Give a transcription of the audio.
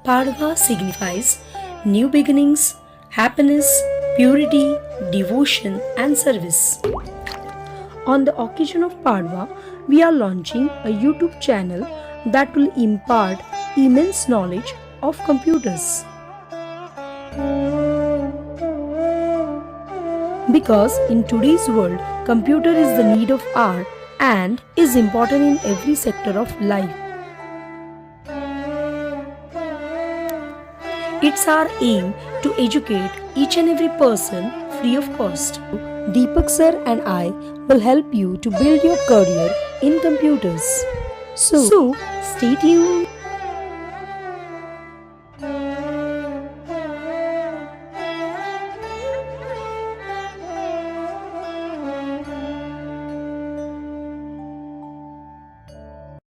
Padwa signifies new beginnings, happiness, purity, devotion, and service. On the occasion of Padwa, we are launching a YouTube channel that will impart immense knowledge of computers. Because in today's world, computer is the need of hour and is important in every sector of life. It's our aim to educate each and every person free of cost. Deepak Sir and I will help you to build your career in computers. So stay tuned.